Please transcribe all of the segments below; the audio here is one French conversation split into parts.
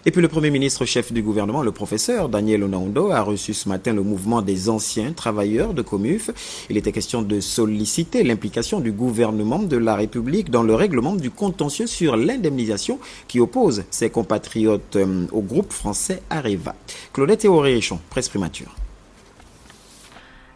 Et puis le Premier ministre chef du gouvernement, le professeur Daniel Onaondo, a reçu ce matin le mouvement des anciens travailleurs de Comuf. Il était question de solliciter l'implication du gouvernement de la République dans le règlement du contentieux sur l'indemnisation qui oppose ses compatriotes au groupe français Areva. Claudette Théoréchon, presse primature.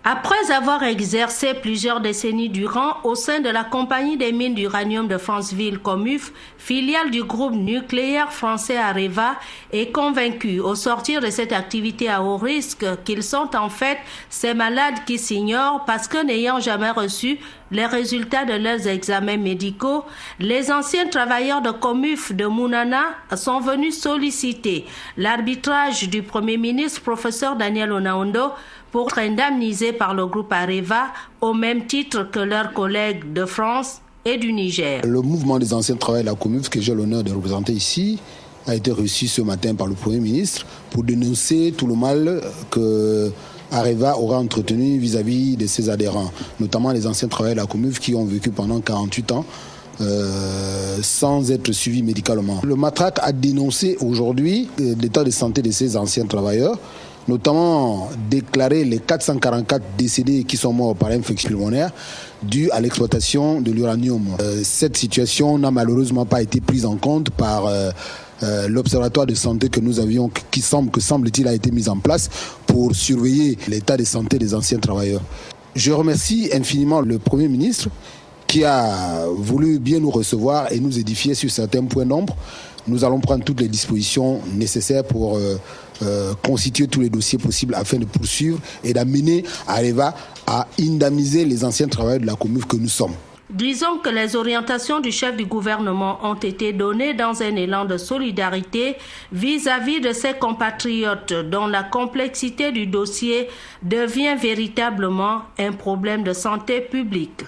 Après avoir exercé plusieurs décennies durant au sein de la compagnie des mines d'uranium de Franceville Comuf, filiale du groupe nucléaire français Areva, est convaincu au sortir de cette activité à haut risque qu'ils sont en fait ces malades qui s'ignorent parce que n'ayant jamais reçu les résultats de leurs examens médicaux, les anciens travailleurs de Comuf de Mounana sont venus solliciter l'arbitrage du Premier ministre, professeur Daniel Onaondo, pour être indemnisés par le groupe Areva au même titre que leurs collègues de France et du Niger. Le mouvement des anciens travailleurs de la Comuf, que j'ai l'honneur de représenter ici, a été reçu ce matin par le Premier ministre pour dénoncer tout le mal que Areva aura entretenu vis-à-vis de ses adhérents, notamment les anciens travailleurs de la Comuf qui ont vécu pendant 48 ans sans être suivis médicalement. Le Matraque a dénoncé aujourd'hui l'état de santé de ces anciens travailleurs, notamment déclaré les 444 décédés qui sont morts par infection pulmonaire due à l'exploitation de l'uranium. Cette situation n'a malheureusement pas été prise en compte par l'observatoire de santé que nous avions, qui semble-t-il a été mis en place pour surveiller l'état de santé des anciens travailleurs. Je remercie infiniment le Premier ministre qui a voulu bien nous recevoir et nous édifier sur certains points d'ombre. Nous allons prendre toutes les dispositions nécessaires pour constituer tous les dossiers possibles afin de poursuivre et d'amener Areva à indemniser les anciens travailleurs de la Comuf que nous sommes. Disons que les orientations du chef du gouvernement ont été données dans un élan de solidarité vis-à-vis de ses compatriotes dont la complexité du dossier devient véritablement un problème de santé publique.